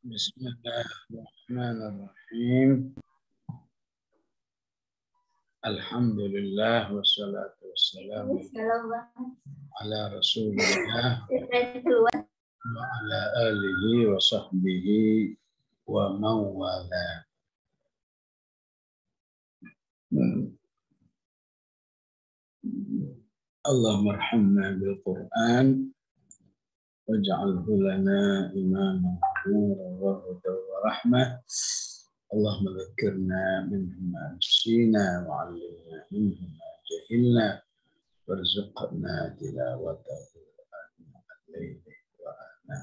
Bismillahirrahmanirrahim. Alhamdulillah wassalatu wassalamu ala Rasulillah wa ala alihi wa sahbihi wa man wala. Allahumma arhamna bil Qur'an waj'alhu lana imaman wa hudan wa rahmah. Allahumma dzakirna minhu ma nasina wa 'allimna minhu ma jahilna warzuqna tilawatahu al-layli wa ana.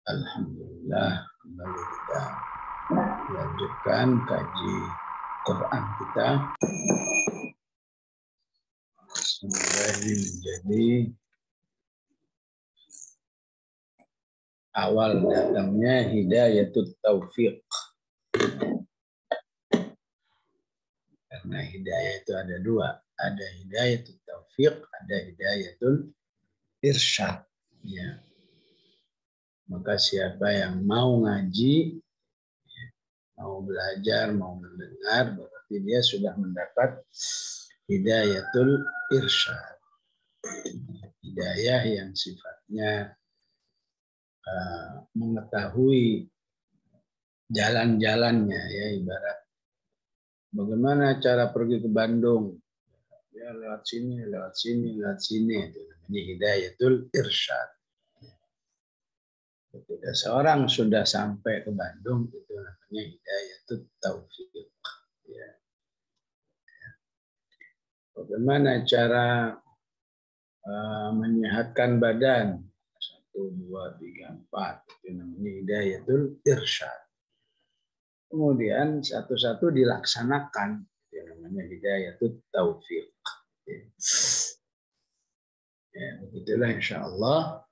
Alhamdulillah, kembali kita lanjutkan kaji Quran kita. Semoga ini menjadi awal datangnya hidayatut taufiq. Karena hidayah itu ada dua. Ada hidayatul taufiq, ada hidayatul irsyad. Ya. Maka siapa yang mau ngaji, mau belajar, mau mendengar, berarti dia sudah mendapat hidayatul irsyad. Hidayah yang sifatnya mengetahui jalan-jalannya, ya, ibarat bagaimana cara pergi ke Bandung, ya lewat sini, lewat sini, lewat sini. Itu namanya hidayatul irsyad. Ketika seorang sudah sampai ke Bandung, itu namanya hidayatul taufiq. Ya. Bagaimana cara menyehatkan badan? 1, 2, 3, 4. Itu namanya hidayatul irsyad. Kemudian satu-satu dilaksanakan. Itu namanya hidayatul taufiq. Ya, begitulah insya Allah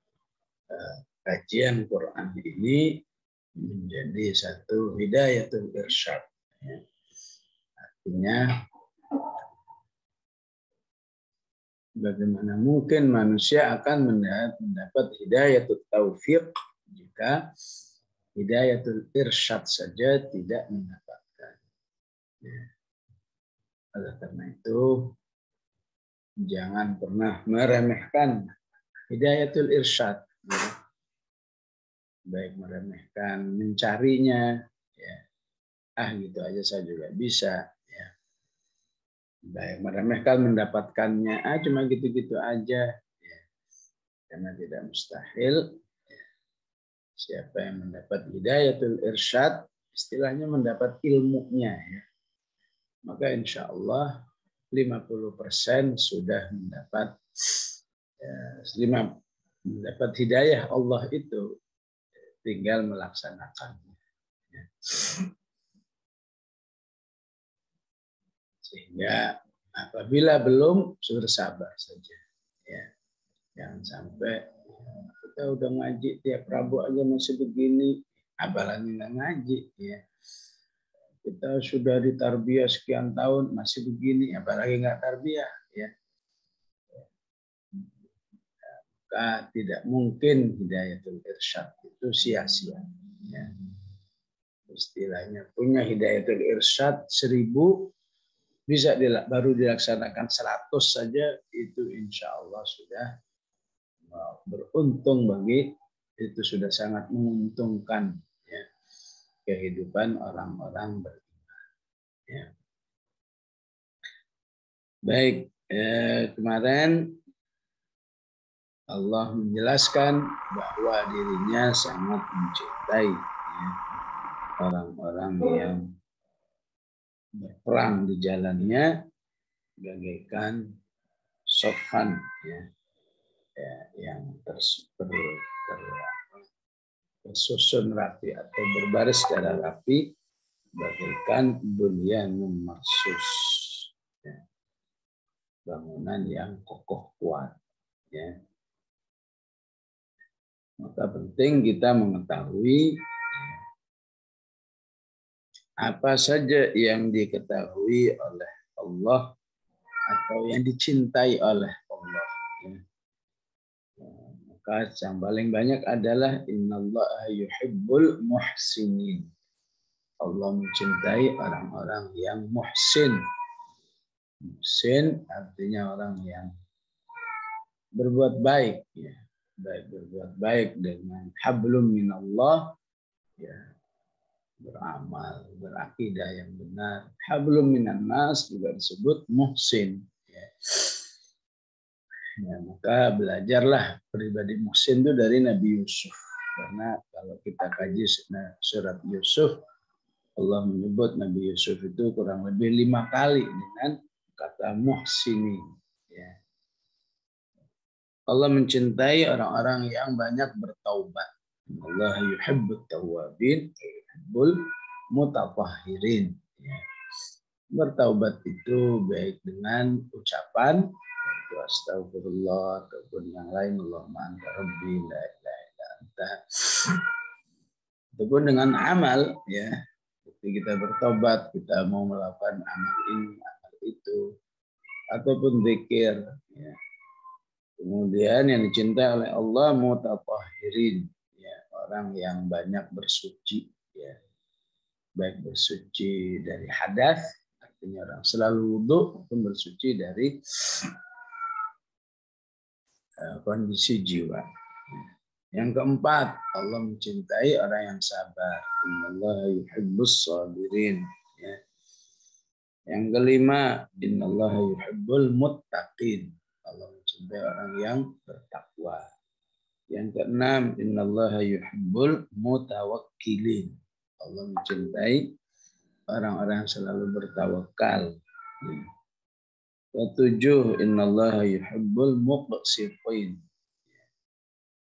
kajian Quran ini menjadi satu hidayatul irsyad. Ya. Artinya bagaimana mungkin manusia akan mendapat hidayatul taufiq jika hidayatul irsyad saja tidak mendapatkan. Ya. Oleh karena itu, jangan pernah meremehkan hidayatul irsyad. Ya. Baik meremehkan mencarinya, ya. Gitu aja saya juga bisa. Ya. Baik meremehkan mendapatkannya, cuma gitu-gitu aja. Ya. Karena tidak mustahil. Ya. Siapa yang mendapat hidayatul irsyad, istilahnya mendapat ilmunya. Ya. Maka insya Allah 50% sudah mendapat mendapat hidayah Allah itu, tinggal melaksanakannya. Ya. Sehingga apabila belum, bersabar saja. Ya. Jangan sampai kita udah ngaji tiap Rabu aja masih begini, apalagi nggak ngaji. Ya. Kita sudah ditarbiyah sekian tahun masih begini, apalagi nggak tarbiyah. Ya. Maka tidak mungkin hidayatul irsyad itu sia-sia. Ya. Istilahnya punya hidayatul irsyad 1000, bisa baru dilaksanakan 100 saja, itu insya Allah sudah beruntung bagi, itu sudah sangat menguntungkan, ya, kehidupan orang-orang beriman. Ya. Baik, kemarin Allah menjelaskan bahwa dirinya sangat mencintai, ya, orang-orang yang berperang di jalannya bagaikan sofan, ya, yang tersusun rapi atau berbaris secara rapi bagaikan bunyanun marsus, ya, bangunan yang kokoh kuat. Ya. Maka penting kita mengetahui apa saja yang diketahui oleh Allah atau yang dicintai oleh Allah. Ya. Maka Yang paling banyak adalah innallaha yuhibbul muhsinin. Allah mencintai orang-orang yang muhsin. Muhsin artinya orang yang berbuat baik, ya. Baik berbuat baik dengan hablum minallah, ya, beramal, berakidah yang benar. Hablum minan nas juga disebut muhsin, ya. Ya, maka belajarlah pribadi muhsin itu dari Nabi Yusuf. Karena kalau kita kaji surat Yusuf, Allah menyebut Nabi Yusuf itu kurang lebih 5 kali dengan kata muhsinin. Ya. Allah mencintai orang-orang yang banyak bertaubat. Allah yuhibbut tawwabin, yuhibbul mutatahhirin. Ya. Bertaubat itu baik dengan ucapan, astagfirullah, ataupun yang lain, Allahumma anta rabbi la ilaha illa anta. Ataupun dengan amal, ya. Ketika kita bertobat, kita mau melakukan amal ini, amal itu, ataupun zikir, ya. Kemudian yang dicintai oleh Allah mutatahhirin, ya, orang yang banyak bersuci, ya. Baik bersuci dari hadas, artinya orang selalu wudu, maupun bersuci dari kondisi jiwa. Yang keempat, Allah mencintai orang yang sabar. Innallaha yuhibbus sabirin. Ya. Yang kelima, innallaha yuhibbul muttaqin. Allah mencintai orang yang bertakwa. Yang keenam, innallaha yuhibbul mutawakkilin. Allah mencintai orang-orang yang selalu bertawakal. Ketujuh, innallaha yuhibbul muqsitin.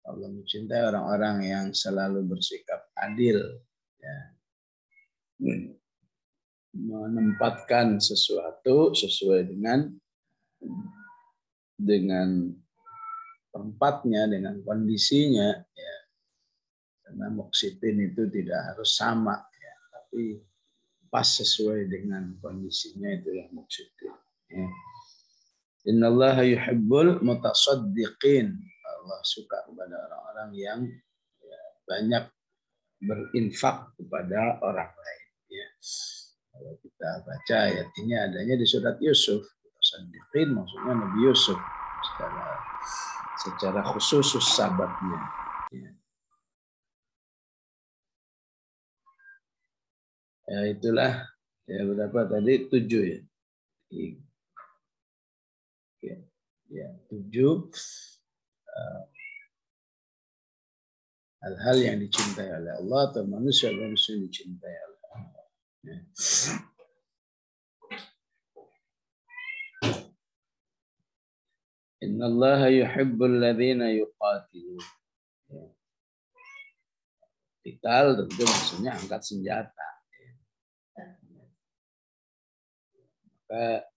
Allah mencintai orang-orang yang selalu bersikap adil, ya. Menempatkan sesuatu sesuai dengan tempatnya, dengan kondisinya, ya. Karena muqsitin itu tidak harus sama, ya, tapi pas sesuai dengan kondisinya, itu yang muqsitin. Ya. Innallaha yuhibbul mutasaddiqin. Allah suka kepada orang-orang yang, ya, banyak berinfak kepada orang lain. Ya. Kalau kita baca ayat ini adanya di surat Yusuf. Mutasaddiqin maksudnya Nabi Yusuf secara khusus sahabatnya. Ya. Ya, itulah, ya, berapa tadi? 7, ya. Ya, 7 hal-hal yang dicintai oleh Allah atau manusia yang dicintai oleh Allah. Ya. Innallaha yuhibbul ladzina yuqatilun. Ya. Qital tentu maksudnya angkat senjata. Maka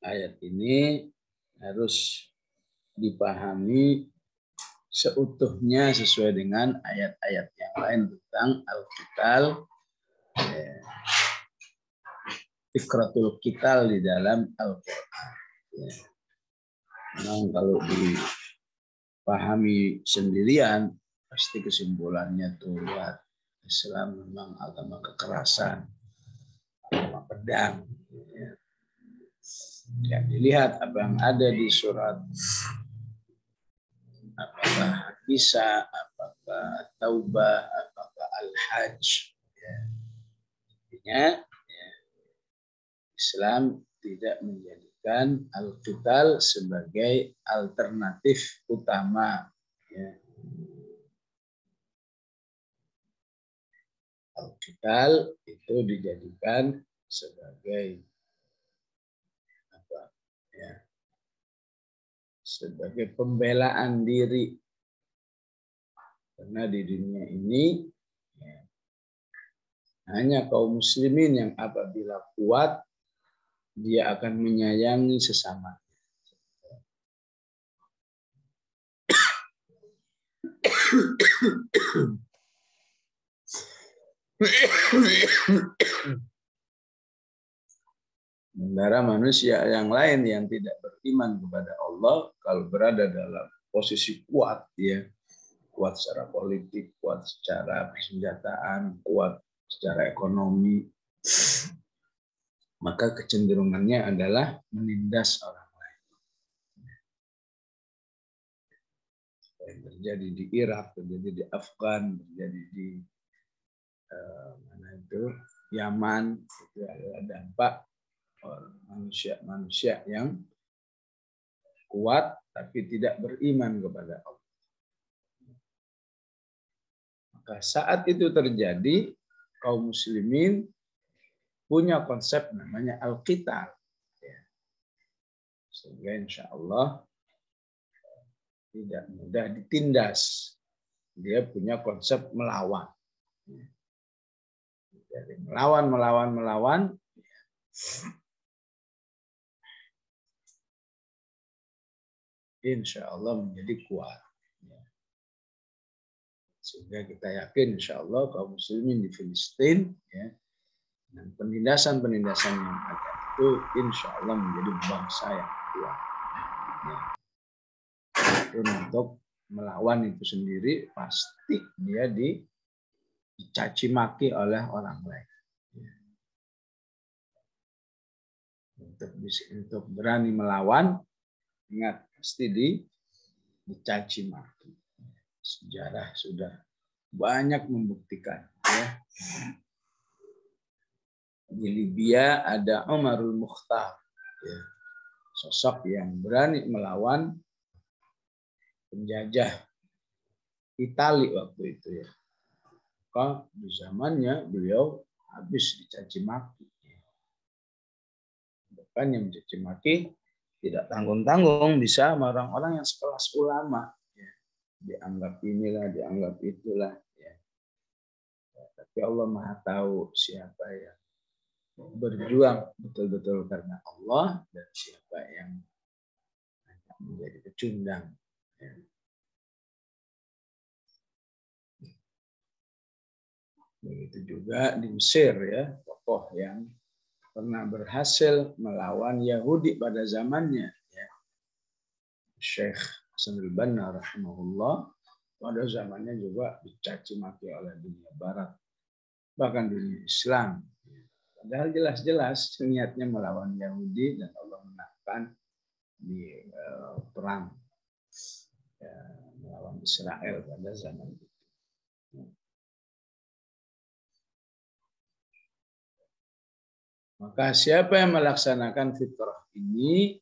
ayat ini harus dipahami seutuhnya sesuai dengan ayat-ayat yang lain tentang al-qital, fikratul qital di dalam Al-Qur'an. Ya. Memang kalau dipahami sendirian pasti kesimpulannya tuh, ya, Islam memang agama kekerasan, agama pedang. Ya. Ya, dilihat apa yang ada di surat, apakah Nisa, apakah Taubah, apakah Al-Hajj. Ya. Intinya, ya, Islam tidak menjadikan al-qital sebagai alternatif utama. Ya. Al-qital itu dijadikan sebagai apa? Ya, sebagai pembelaan diri. Karena di dunia ini, ya, hanya kaum muslimin yang apabila kuat dia akan menyayangi sesama. Sementara manusia yang lain yang tidak beriman kepada Allah, kalau berada dalam posisi kuat, ya, kuat secara politik, kuat secara persenjataan, kuat secara ekonomi, maka kecenderungannya adalah menindas orang lain. Yang terjadi di Irak, terjadi di Afgan, terjadi di mana itu Yaman, itu adalah dampak manusia yang kuat tapi tidak beriman kepada Allah. Maka saat itu terjadi, kaum muslimin punya konsep namanya al-qital. Sehingga insya Allah tidak mudah ditindas. Dia punya konsep melawan. Jadi melawan. Insya Allah menjadi kuat. Sehingga kita yakin insya Allah kaum muslimin di Filistin, dan penindasan-penindasan yang ada itu insya Allah menjadi bangsa yang kuat. Itu untuk melawan itu sendiri pasti dia dicaci maki oleh orang lain. Untuk berani melawan, ingat pasti dicaci maki. Sejarah sudah banyak membuktikan. Di Libya ada Umarul Mukhtar, sosok yang berani melawan penjajah Itali waktu itu ya. Maka di zamannya beliau habis dicaci maki. Bahkan yang mencaci maki tidak tanggung-tanggung bisa sama orang-orang yang sekelas ulama. Dianggap inilah, dianggap itulah. Tapi Allah Maha tahu siapa yang berjuang betul-betul karena Allah dan siapa yang menjadi pecundang. Begitu juga di Mesir ya, tokoh yang pernah berhasil melawan Yahudi pada zamannya, Syekh Hasanul Banna rahimahullah, pada zamannya juga dicaci maki oleh dunia Barat, bahkan dunia Islam. Padahal jelas-jelas niatnya melawan Yahudi dan Allah menangkan di perang melawan Israel pada zaman itu. Maka siapa yang melaksanakan fitrah ini,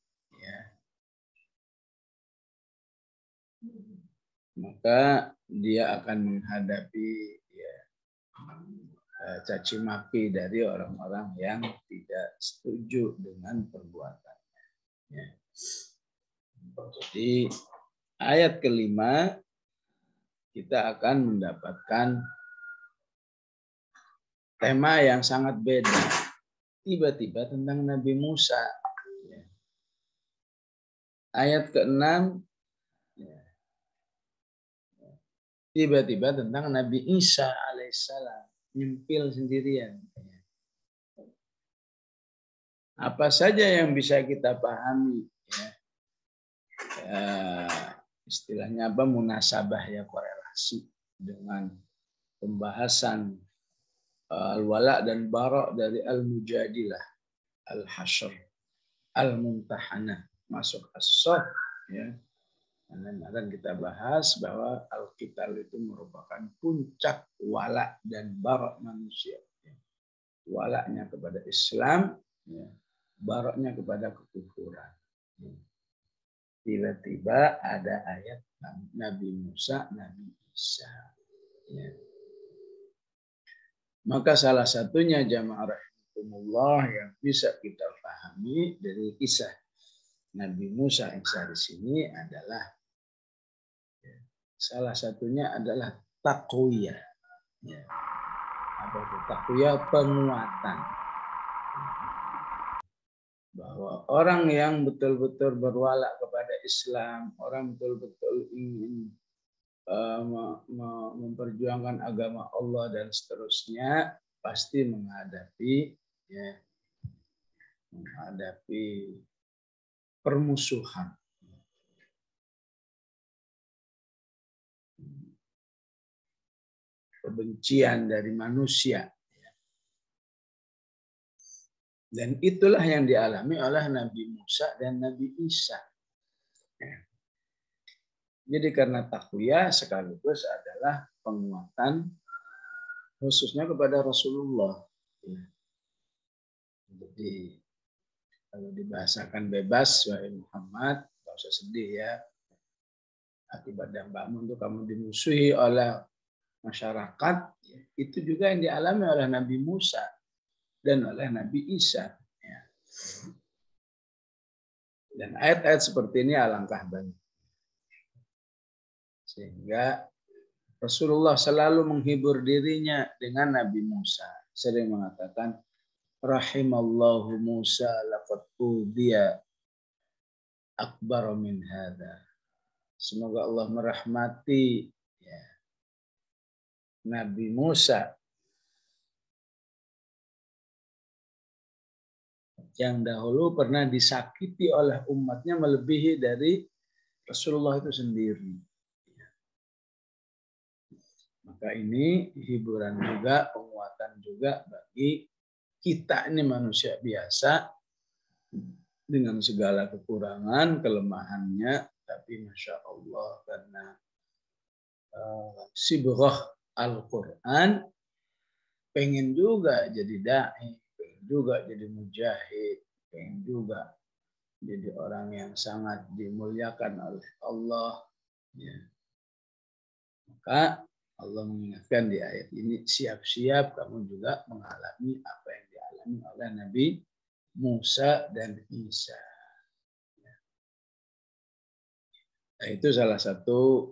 maka dia akan menghadapi caci maki dari orang-orang yang tidak setuju dengan perbuatannya. Jadi ayat kelima kita akan mendapatkan tema yang sangat beda. Tiba-tiba tentang Nabi Musa. Ayat ke-6 tiba-tiba tentang Nabi Isa alaihissalam, nyempil sendirian. Apa saja yang bisa kita pahami, istilahnya apa, munasabah ya, korelasi dengan pembahasan al-wala dan bara dari al-mujadilah, al-hasyr, al-mumtahanah, masuk as-saff ya. Dan akan kita bahas bahwa al-qital itu merupakan puncak wala dan bara manusia. Walaknya kepada Islam, baraknya kepada kekufuran. Tiba-tiba ada ayat Nabi Musa, Nabi Isa. Maka salah satunya jamaah rahimakumullah yang bisa kita pahami dari kisah Nabi Musa Isa di sini adalah salah satunya adalah taqwiyah. Apa itu taqwiyah? Penguatan. Bahwa orang yang betul-betul berwala kepada Islam, orang betul-betul ingin memperjuangkan agama Allah dan seterusnya, pasti menghadapi permusuhan. kebencian dari manusia. Dan itulah yang dialami oleh Nabi Musa dan Nabi Isa. Jadi karena takwiyah sekaligus adalah penguatan khususnya kepada Rasulullah. Jadi kalau dibahasakan bebas, wahai Muhammad, nggak usah sedih ya. Akibat dampakmu untuk kamu dimusuhi oleh masyarakat, itu juga yang dialami oleh Nabi Musa dan oleh Nabi Isa. Dan ayat-ayat seperti ini alangkah banyak. Sehingga Rasulullah selalu menghibur dirinya dengan Nabi Musa. Sering mengatakan, Rahimallahu Musa laqad udiya akbar min hadha. Semoga Allah merahmati Nabi Musa yang dahulu pernah disakiti oleh umatnya melebihi dari Rasulullah itu sendiri. Maka ini hiburan juga, penguatan juga bagi kita ini manusia biasa dengan segala kekurangan, kelemahannya, tapi Masya Allah karena sibrah Al-Quran, pengen juga jadi da'i, pengen juga jadi mujahid, pengen juga jadi orang yang sangat dimuliakan oleh Allah. Ya. Maka Allah mengingatkan di ayat ini, siap-siap kamu juga mengalami apa yang dialami oleh Nabi Musa dan Isa. Nah, itu salah satu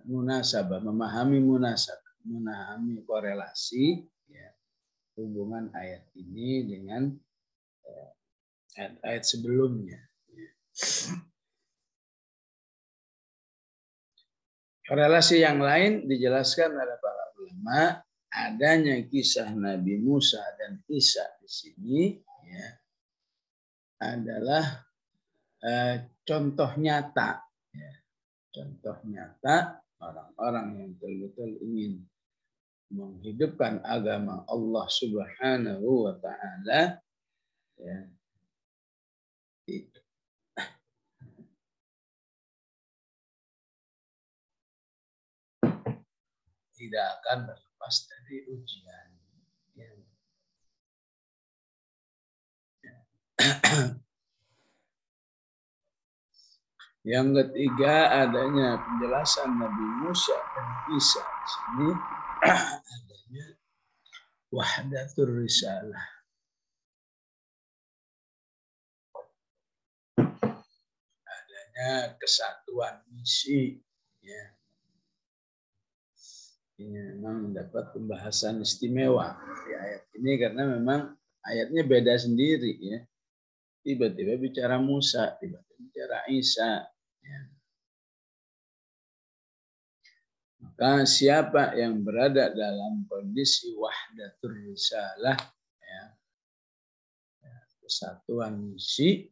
munasabah, memahami korelasi hubungan ayat ini dengan ayat-ayat sebelumnya. Korelasi yang lain dijelaskan oleh para ulama, adanya kisah Nabi Musa dan Isa di sini adalah contoh nyata. Contoh nyata orang-orang yang betul-betul ingin menghidupkan agama Allah Subhanahu wa Ta'ala, tidak akan berlepas dari ujian. Yang ketiga, adanya penjelasan Nabi Musa dan Isa di sini adanya wahdatur risalah. Adanya kesatuan misi. Ini memang mendapat pembahasan istimewa di ayat ini karena memang ayatnya beda sendiri ya. Tiba-tiba bicara Musa, tiba-tiba bicara Isa. Maka siapa yang berada dalam kondisi wahdatur risalah, kesatuan misi,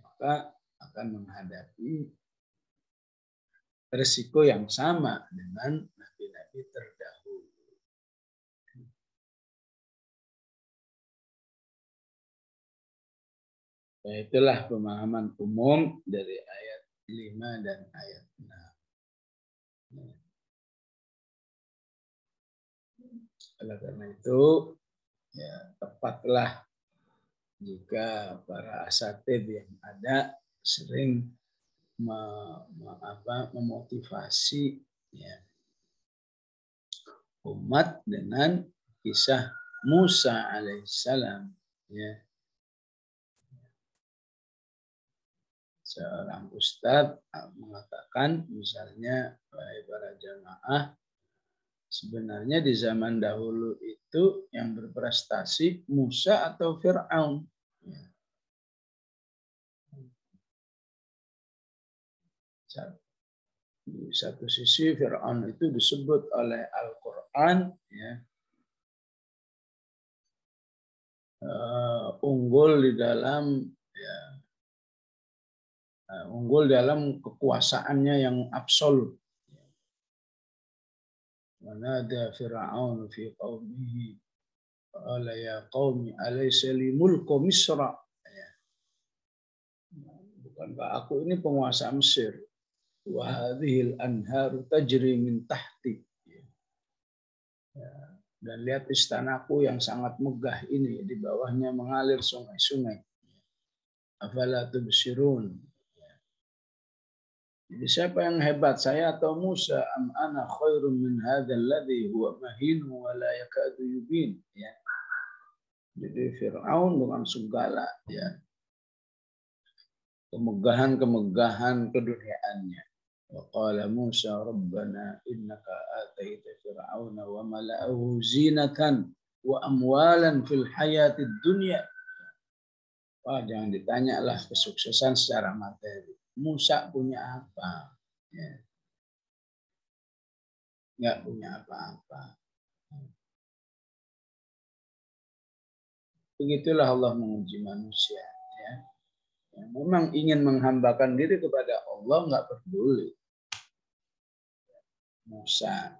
maka akan menghadapi risiko yang sama dengan nabi-nabi terdahulu. Ya, itulah pemahaman umum dari ayat 5 dan ayat 6. Oleh karena itu, tepatlah jika para asatid yang ada sering memotivasi umat dengan kisah Musa alaihissalam. Seorang ustadz mengatakan, misalnya, para jamaah, sebenarnya di zaman dahulu itu yang berprestasi Musa atau Fir'aun. Di satu sisi Fir'aun itu disebut oleh Al-Quran unggul dalam kekuasaannya yang absolut. Wanada Fir'aun fi qaumihi qala ya qaumi alaysa li mulku Misra. Bukankah aku ini penguasa Mesir? Wa hadhil anharu tajri min tahti. Dan lihat istanaku yang sangat megah ini, di bawahnya mengalir sungai-sungai. Afala tubsirun. Jadi siapa yang hebat, saya atau Musa? Am ana khairun min hadzal ladzi huwa mahin wa la yakadu yubin. Ya. Jadi Fir'aun dengan segala ya kemegahan keduniaannya. Wa qala Musa rabbana innaka ataita fir'auna wa mala'ahu zinatan wa amwalan fil hayatid dunya. Wah, jangan ditanyalah kesuksesan secara materi. Musa punya apa? Ya. Nggak punya apa-apa. Begitulah Allah menguji manusia. Ya. Yang memang ingin menghambakan diri kepada Allah, nggak peduli. Musa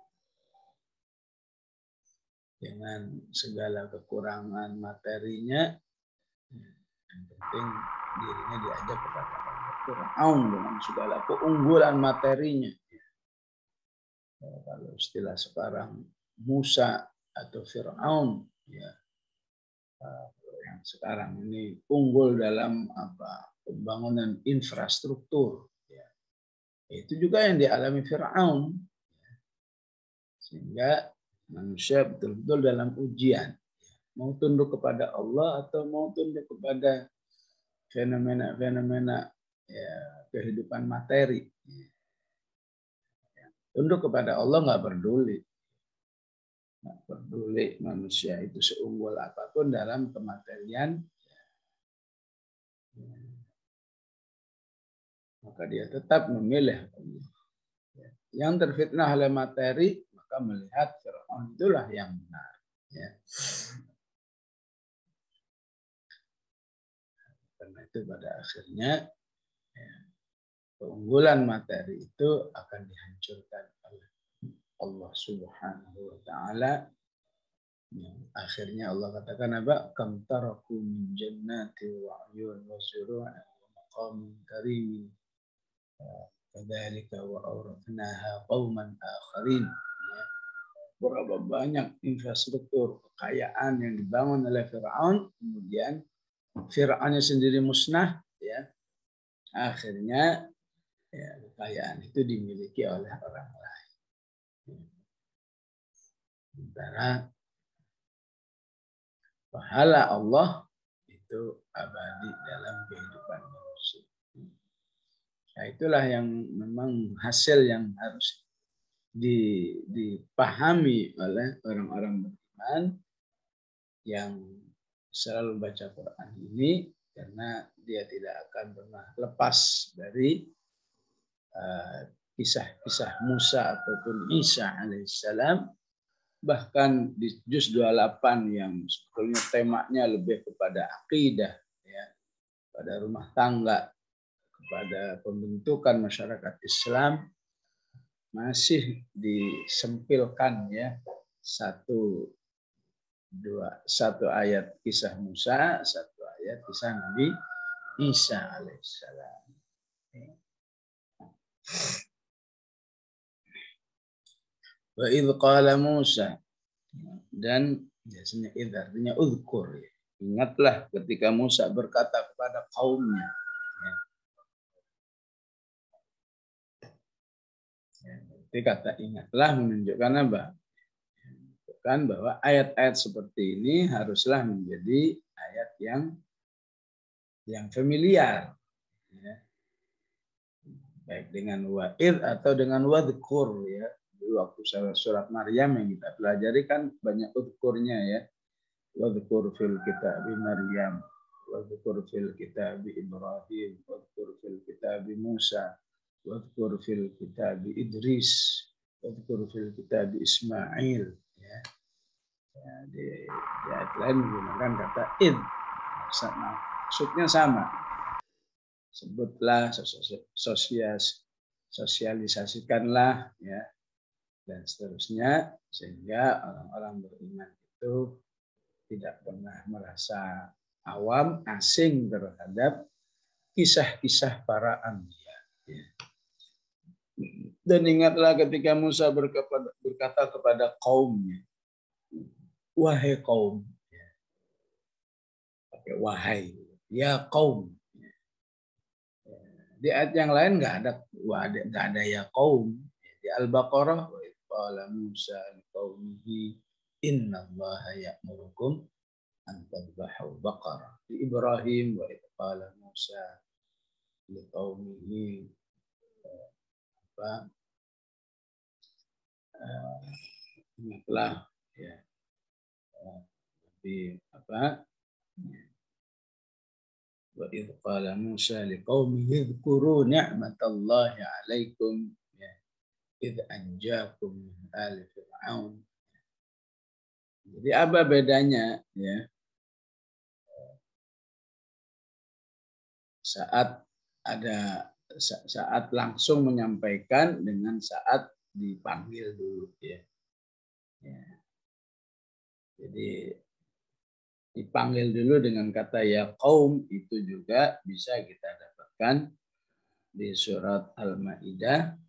dengan segala kekurangan materinya, yang penting dirinya diajak kepada Allah. Fir'aun dengan segala keunggulan materinya. Kalau istilah sekarang Musa atau Fir'aun, ya, yang sekarang ini unggul dalam pembangunan infrastruktur. Ya. Itu juga yang dialami Fir'aun. Sehingga manusia betul-betul dalam ujian. Mau tunduk kepada Allah atau mau tunduk kepada fenomena-fenomena ya, kehidupan materi. Tunduk kepada Allah nggak peduli. Nggak peduli manusia itu seunggul apapun dalam kematerian. Maka dia tetap memilih Allah. Yang terfitnah oleh materi, maka melihat Fir'aun itulah yang benar. Ya. Karena itu pada akhirnya ya, keunggulan materi itu akan dihancurkan oleh Allah Subhanahu wa taala. Akhirnya Allah katakan apa? Kam taraku min jannati wa 'uyun wa zuru'in wa maqamin karim. Kadzalika wa awrathnaha qauman akharin. Berapa banyak infrastruktur kekayaan yang dibangun oleh Fir'aun, kemudian Fir'aunnya sendiri musnah, ya. Akhirnya ya, kekayaan itu dimiliki oleh orang lain. Sementara pahala Allah itu abadi dalam kehidupan manusia. Nah, itulah yang memang hasil yang harus dipahami oleh orang-orang beriman yang selalu baca Quran ini, karena dia tidak akan pernah lepas dari kisah-kisah Musa ataupun Isa alaihissalam. Bahkan di juz 28 yang sebetulnya temanya lebih kepada akidah, ya, pada rumah tangga, kepada pembentukan masyarakat Islam, masih disempilkan ya satu ayat kisah Musa, satu ayat kisah Nabi Isa alaihissalam. Wa idh qala Musa, dan biasanya idh artinya uzkur, ya. Ingatlah ketika Musa berkata kepada kaumnya. Jadi kata ingatlah menunjukkan apa? Menunjukkan bahwa ayat-ayat seperti ini haruslah menjadi ayat yang familiar. Ya. Baik dengan wa'id atau dengan wadhkur, ya. Waktu surat Maryam yang kita pelajari kan banyak udhkurnya, ya. Wadhkur fil kitabi Maryam, wadhkur fil kitabi Ibrahim, wadhkur fil kitabi Musa, wadhkur fil kitabi Idris, wadhkur fil kitabi Ismail. Ya. Ya, di ayat lain menggunakan kata id. Maksudnya sama. Sebutlah, sosialisasikanlah, ya, dan seterusnya, sehingga orang-orang beriman itu tidak pernah merasa awam, asing terhadap kisah-kisah para anbiya. Dan ingatlah ketika Musa berkata kepada kaumnya, wahai kaum, pakai wahai, ya kaum. Di ayat yang lain nggak ada ya kaum. Di Al-Baqarah, wa qala Musa liqaumihi innallaha ya'murukum an tadhbahu baqarah. Di Ibrahim, wa qala Musa liqaumihi ingatlah ya di wa idh qala Musa liqaumihi dzkuru ni'matallahi 'alaikum idh anjakum min ali fir'aun. Jadi apa bedanya ya saat langsung menyampaikan dengan saat dipanggil dulu ya. Jadi dipanggil dulu dengan kata ya qaum itu juga bisa kita dapatkan di surat Al-Maidah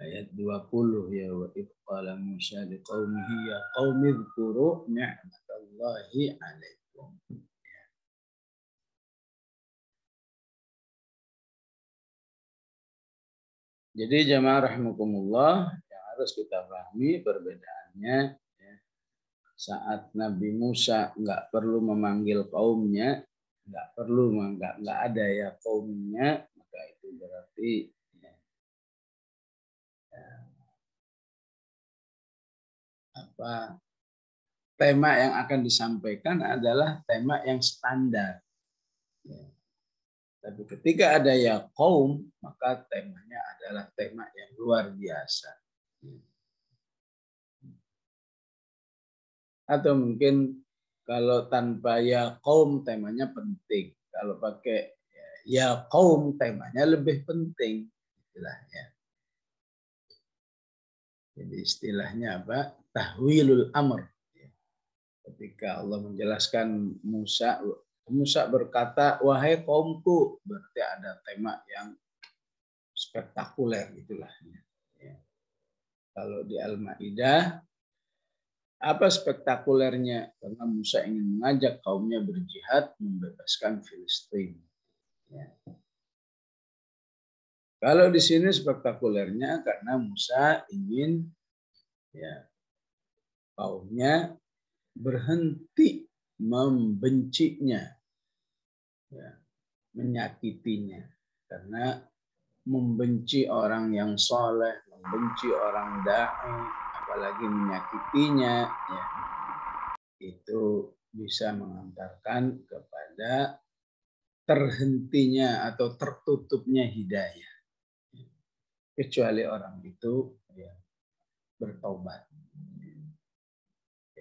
ayat 20 ya, wa idh qala Musa liqaumihi ya qaumi dzkuru ni'matallahi 'alaikum. Jadi jamaah rahimakumullah, yang harus kita pahami perbedaannya ya, saat Nabi Musa nggak perlu memanggil kaumnya, nggak ada ya kaumnya, maka itu berarti tema yang akan disampaikan adalah tema yang standar. Tapi ketika ada ya kaum, maka temanya adalah tema yang luar biasa. Atau mungkin kalau tanpa ya kaum temanya penting. Kalau pakai ya kaum temanya lebih penting istilahnya. Jadi istilahnya apa? Tahwilul amr. Ketika Allah menjelaskan Musa berkata, wahai kaumku, berarti ada tema yang spektakuler itulah. Ya. Kalau di Al-Maidah, apa spektakulernya? Karena Musa ingin mengajak kaumnya berjihad membebaskan Filistin. Ya. Kalau di sini spektakulernya karena Musa ingin ya kaumnya berhenti membencinya, ya, menyakitinya, karena membenci orang yang soleh, membenci orang dai, apalagi menyakitinya, ya, itu bisa mengantarkan kepada terhentinya atau tertutupnya hidayah, kecuali orang itu ya, bertobat.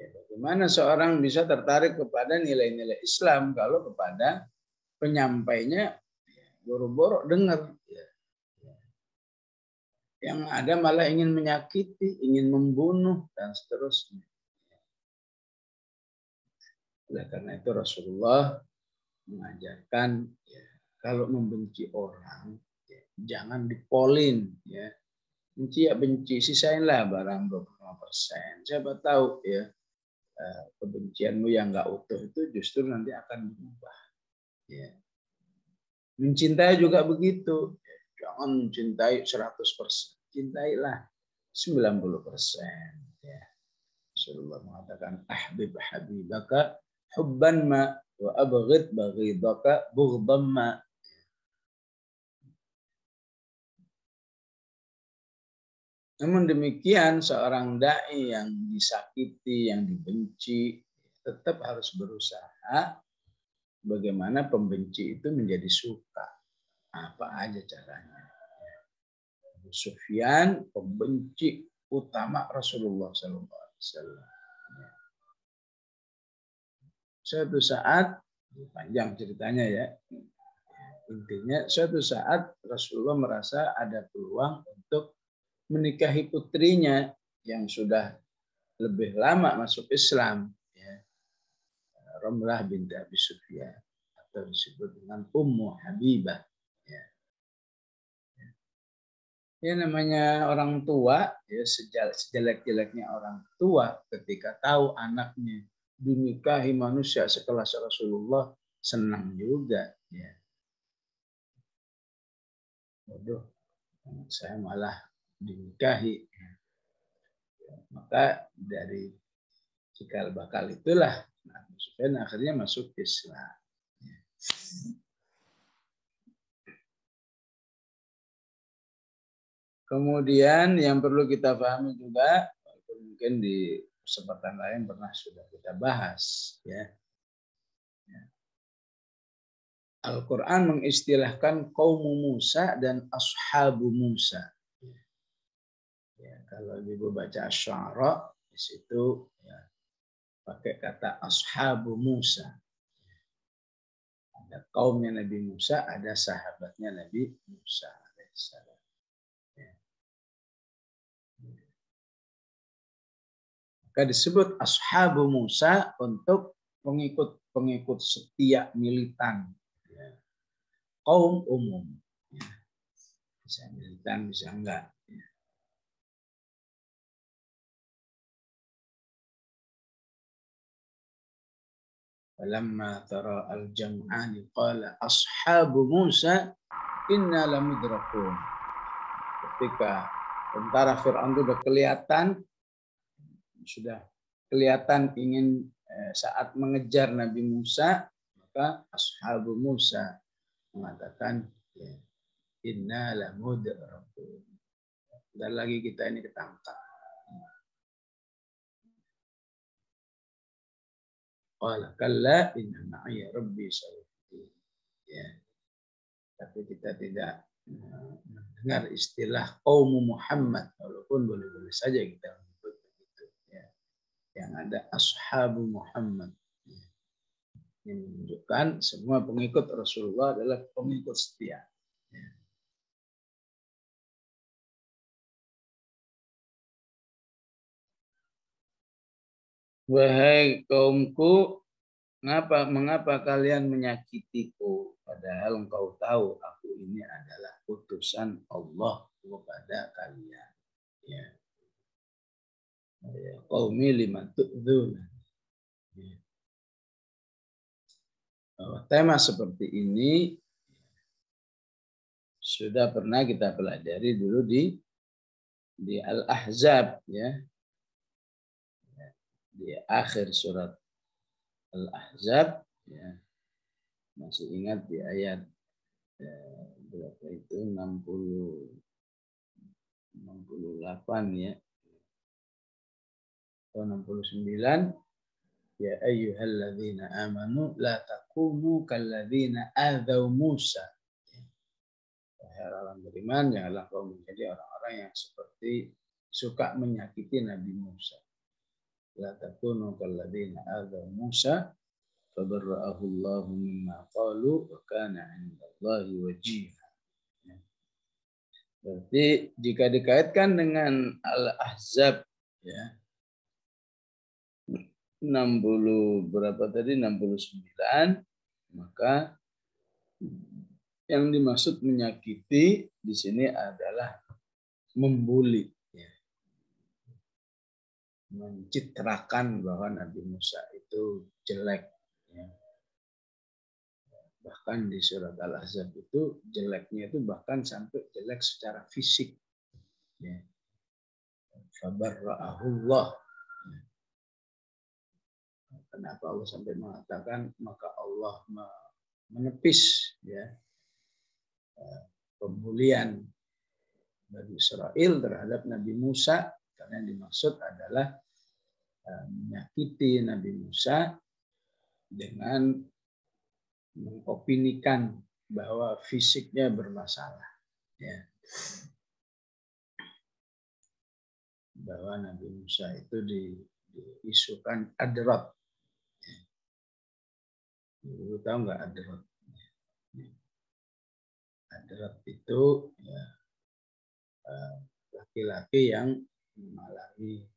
Bagaimana seorang bisa tertarik kepada nilai-nilai Islam kalau kepada penyampainya boro-boro dengar, yang ada malah ingin menyakiti, ingin membunuh dan seterusnya. Oleh karena itu Rasulullah mengajarkan kalau membenci orang jangan dipolin ya. Benci ya benci, sisainlah barang 25%. Siapa tahu ya kebencianmu yang nggak utuh itu justru nanti akan berubah. Ya. Mencintai juga begitu. Jangan mencintai 100%. Cintailah 90%. Ya. Rasulullah mengatakan, ahbib habibaka hubban ma wa abghid baghidaka bughdhan ma. Namun demikian seorang dai yang disakiti, yang dibenci, tetap harus berusaha bagaimana pembenci itu menjadi suka. Apa aja caranya. Abu Sufyan pembenci utama Rasulullah SAW. Suatu saat, panjang ceritanya ya, intinya suatu saat Rasulullah merasa ada peluang untuk menikahi putrinya yang sudah lebih lama masuk Islam, ya, Ramlah binti Abi Sufyan, atau disebut dengan Ummu Habibah. Ya. Ya namanya orang tua, ya sejelek-jeleknya orang tua ketika tahu anaknya dinikahi manusia sekelas Rasulullah, senang juga. Ya. Waduh, saya malah dinikahi. Ya. Maka dari cikal bakal itulah Abu Sufyan akhirnya masuk Islam. Ya. Kemudian yang perlu kita pahami juga, mungkin di kesempatan lain pernah sudah kita bahas, ya. Al-Quran mengistilahkan kaum Musa dan ashabu Musa. Ya, kalau ibu baca Asy-Syu'ara di situ ya, pakai kata ashabu Musa. Ada kaumnya Nabi Musa, ada sahabatnya Nabi Musa alaihissalam. Maka disebut ashabu Musa untuk pengikut setia militan. Ya. Kaum umum. Ya. Bisa militan, bisa enggak. Ya. Falamma tara al-jam'ani qala ashabu Musa inna lamudrakun. Ketika tentara Fir'aun itu sudah kelihatan ingin saat mengejar Nabi Musa, maka ashabu Musa mengatakan inna lamudrakun. Dan lagi kita ini ketangkap. Qala kalla inna ma'iya rabbi sayahdi. Ya. Tapi kita tidak mendengar istilah kaum Muhammad, walaupun boleh-boleh saja kita menyebut begitu. Ya. Yang ada ashabu Muhammad. Ya. Ini menunjukkan semua pengikut Rasulullah adalah pengikut setia. Ya. Wahai kaumku, mengapa kalian menyakitiku? Padahal engkau tahu aku ini adalah utusan Allah kepada kalian. Ya. Qaumi lima tu'dzuna. Ya. Tema seperti ini sudah pernah kita pelajari dulu di Al-Ahzab, ya. Di akhir surat Al-Ahzab, ya. Masih ingat di ayat berapa itu 68 ya atau 69, ya ayyuhalladzina amanu la takunu kalladzina adzau Musa. Wahai orang beriman, janganlah kau menjadi orang-orang yang seperti suka menyakiti Nabi Musa. La takunu kalladzina adzau Musa fabarra'ahu Allahu mimma qalu wa kana 'indallahi wajiha. Berarti jika dikaitkan dengan Al-Ahzab, ya, 60 berapa tadi 69, maka yang dimaksud menyakiti di sini adalah membuli, ya. Mencitrakan bahwa Nabi Musa itu jelek, ya. Bahkan di surat Al-Ahzab itu jeleknya itu bahkan sampai jelek secara fisik, ya. Fabarra'ahullah. Kenapa Allah sampai mengatakan maka Allah menepis, ya, pembulian Bani Israel terhadap Nabi Musa, karena yang dimaksud adalah menyakiti Nabi Musa dengan mengopinikan bahwa fisiknya bermasalah, ya. Bahwa Nabi Musa itu diisukan adrat. Ibu tahu nggak adrat? Adrat itu ya, laki-laki yang mengalami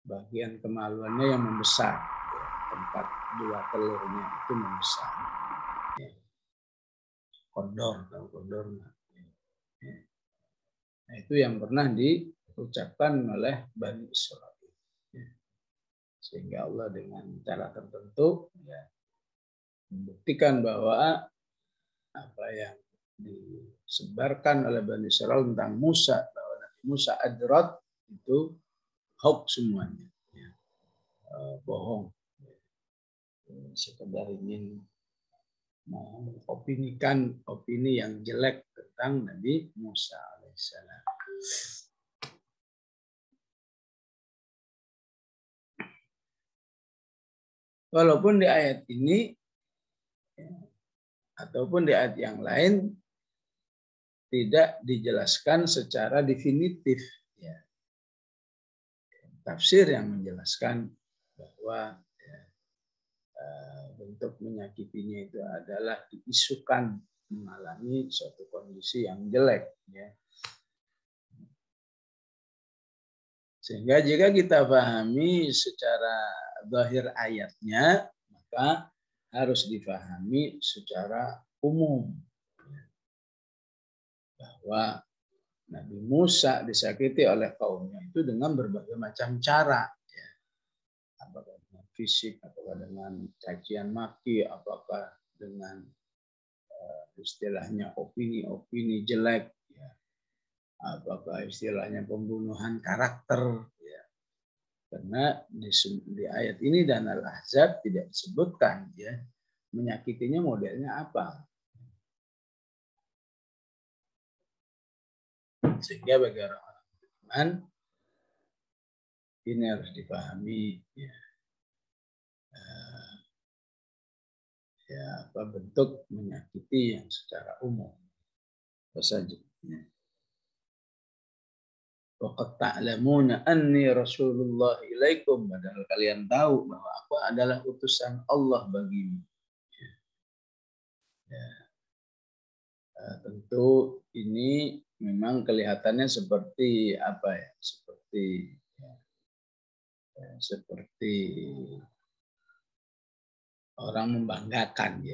bagian kemaluannya yang membesar, tempat dua telurnya itu membesar. Kondor, tahu kondor nggak? Nah, itu yang pernah diucapkan oleh Bani Israil. Sehingga Allah dengan cara tertentu membuktikan bahwa apa yang disebarkan oleh Bani Israil tentang Musa, bahwa Nabi Musa adrat, itu hoax semuanya, bohong, sekedar ingin mengopinikan opini yang jelek tentang Nabi Musa alaihissalam. Walaupun di ayat ini ataupun di ayat yang lain tidak dijelaskan secara definitif, tafsir yang menjelaskan bahwa bentuk menyakitinya itu adalah diisukan mengalami suatu kondisi yang jelek, Sehingga jika kita pahami secara zahir ayatnya, maka harus dipahami secara umum bahwa Nabi Musa disakiti oleh kaumnya itu dengan berbagai macam cara, apakah dengan fisik, apakah dengan cacian maki, apakah dengan istilahnya opini-opini jelek, apakah istilahnya pembunuhan karakter, karena di ayat ini dan Al-Ahzab tidak disebutkan menyakitinya modelnya apa. Sehingga bagi orang-orang beriman ini harus dipahami apa bentuk menyakiti yang secara umum. Apa saja. Waqad ta'lamuna anni Rasulullah ilaikum, padahal kalian tahu bahwa aku adalah utusan Allah bagimu. Tentu ini memang kelihatannya seperti seperti orang membanggakan,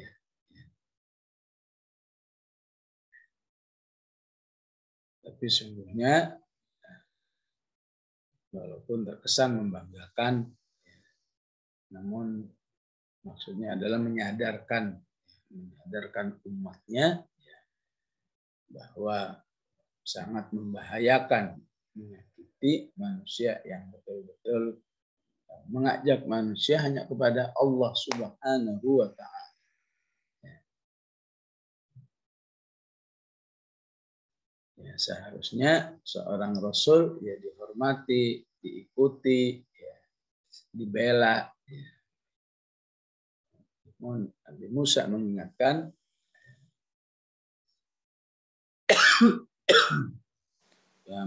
Tapi sungguhnya walaupun terkesan membanggakan, namun maksudnya adalah menyadarkan umatnya bahwa sangat membahayakan menyakiti manusia yang betul-betul mengajak manusia hanya kepada Allah Subhanahu wa Ta'ala. Seharusnya seorang Rasul dihormati, diikuti, dibela. Nabi Musa mengingatkan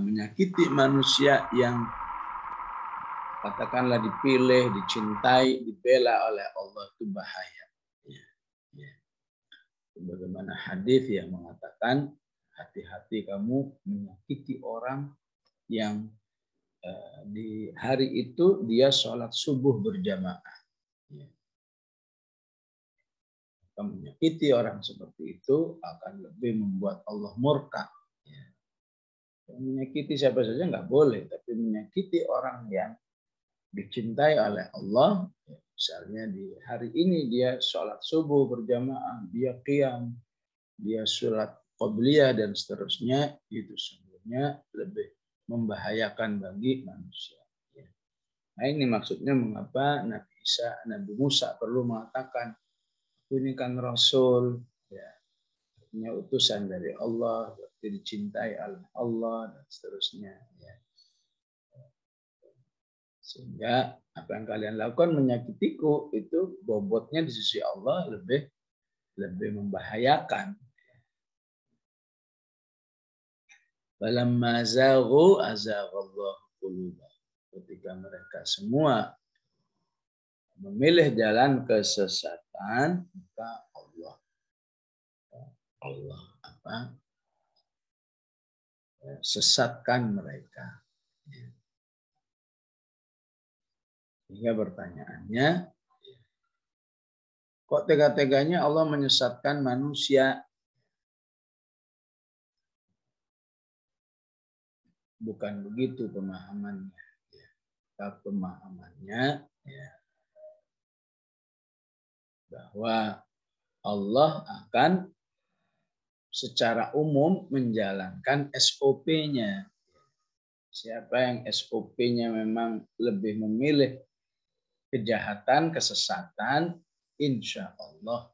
menyakiti manusia yang katakanlah dipilih, dicintai, dibela oleh Allah itu bahaya. Bagaimana hadis yang mengatakan hati-hati kamu menyakiti orang yang di hari itu dia sholat subuh berjamaah. Menyakiti orang seperti itu akan lebih membuat Allah murka. Menyakiti siapa saja nggak boleh, tapi menyakiti orang yang dicintai oleh Allah, misalnya di hari ini dia sholat subuh berjamaah, dia qiyam, dia sholat qabliyah dan seterusnya, itu sebenarnya lebih membahayakan bagi manusia. Nah ini maksudnya mengapa Nabi Musa perlu mengatakan, ini kan Rasul, punya utusan dari Allah, berarti dicintai oleh Allah dan seterusnya. Sehingga apa yang kalian lakukan menyakitiku itu bobotnya di sisi Allah lebih membahayakan. Falamma zaghu azaghallahu qulubahum. Ketika mereka semua memilih jalan kesesatan, maka Allah sesatkan mereka. Hingga pertanyaannya, kok tega-teganya Allah menyesatkan manusia? Bukan begitu pemahamannya. Pemahamannya bahwa Allah akan secara umum menjalankan SOP-nya. Siapa yang SOP-nya memang lebih memilih kejahatan, kesesatan, insya Allah,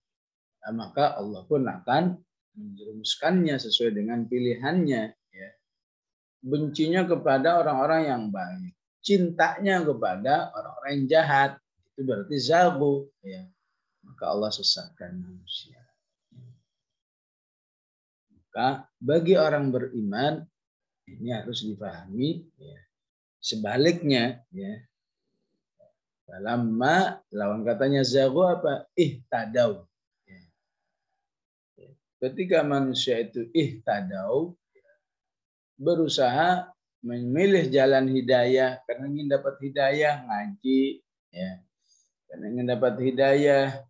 maka Allah pun akan menjerumuskannya sesuai dengan pilihannya. Bencinya kepada orang-orang yang baik, cintanya kepada orang-orang yang jahat, itu berarti zagu. Maka Allah sesatkan manusia. Maka bagi orang beriman ini harus dipahami sebaliknya. Dalam lawan katanya zagu apa? Ihtadau. Ketika manusia itu ihtadau, berusaha memilih jalan hidayah, karena ingin dapat hidayah ngaji, karena ingin dapat hidayah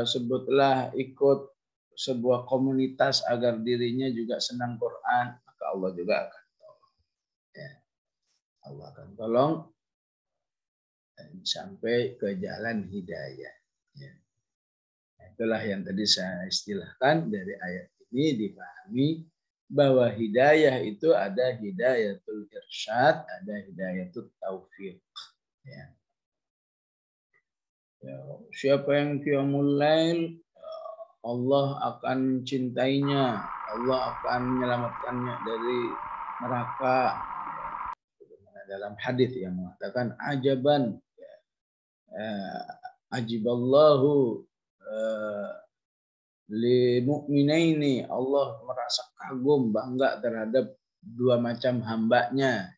sebutlah ikut sebuah komunitas agar dirinya juga senang Quran, maka Allah juga akan tolong. Allah akan tolong sampai ke jalan hidayah. Itulah yang tadi saya istilahkan dari ayat ini dipahami bahwa hidayah itu ada hidayatul irsyad, ada hidayatul taufiq. Siapa yang qiyamul lail, Allah akan mencintainya, Allah akan menyelamatkannya dari neraka. Dalam hadis yang mengatakan ajaban, ajiballahu li mu'minaini, Allah merasa kagum, bangga terhadap dua macam hambanya.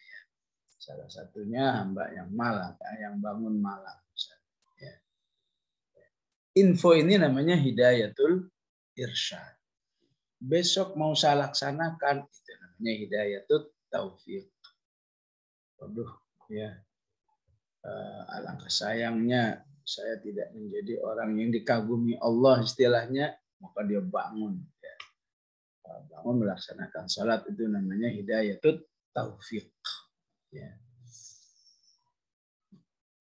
Salah satunya hamba yang malam, yang bangun malam. Info ini namanya hidayatul irsyad. Besok mau saya laksanakan, itu namanya hidayatul taufiq. Waduh, alangkah sayangnya saya tidak menjadi orang yang dikagumi Allah istilahnya, maka dia bangun. Bangun melaksanakan salat, itu namanya hidayatul taufiq.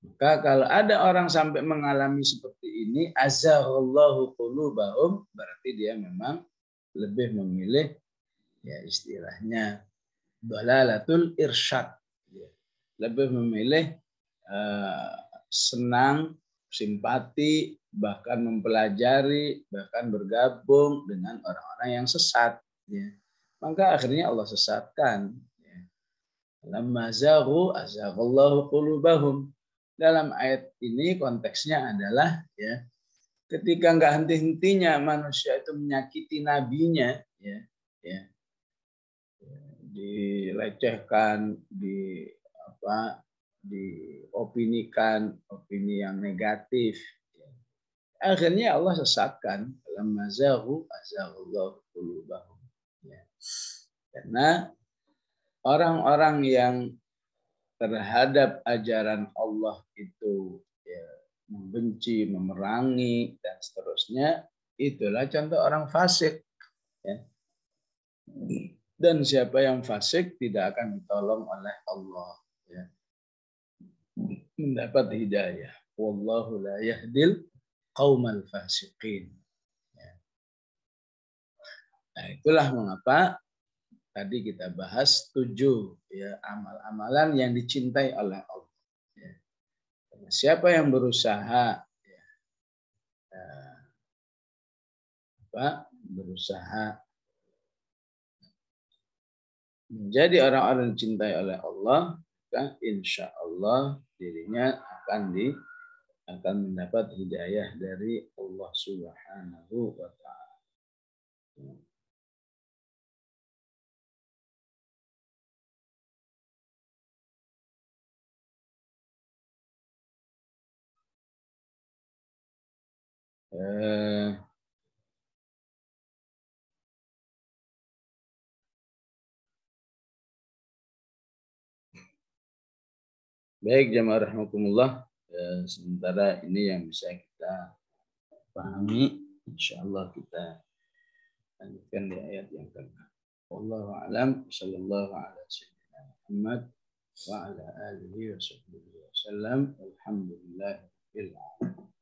Maka kalau ada orang sampai mengalami seperti ini, azaghallahu qulubahum, berarti dia memang lebih memilih istilahnya dalalatul irsyad. Lebih memilih senang, simpati, bahkan mempelajari, bahkan bergabung dengan orang-orang yang sesat. Maka akhirnya Allah sesatkan. Lamma zaghu azaghallahu qulubahum. Dalam ayat ini konteksnya adalah ketika nggak henti-hentinya manusia itu menyakiti nabinya, dilecehkan, diopinikan opini yang negatif, akhirnya Allah sesatkan. Lamma zaghu azaghallahu qulubahum. Karena orang-orang yang terhadap ajaran Allah itu membenci, memerangi, dan seterusnya, itulah contoh orang fasik. Dan siapa yang fasik tidak akan ditolong oleh Allah. Mendapat hidayah. Wallahu la yahdil qaumal fasiqin. Nah, itulah mengapa tadi kita bahas 7 amal-amalan yang dicintai oleh Allah. Siapa yang berusaha menjadi orang-orang yang dicintai oleh Allah, maka insya Allah dirinya akan mendapat hidayah dari Allah Subhanahu wa Ta'ala. Baik jamaah rahimakumullah, sementara ini yang bisa kita pahami, insyaallah kita lanjutkan di ayat yang keempat. Wallahu a'lam, sallallahu ala sayyidina Muhammad wa ala alihi wa sahbihi wasallam. Alhamdulillahirabbil alamin.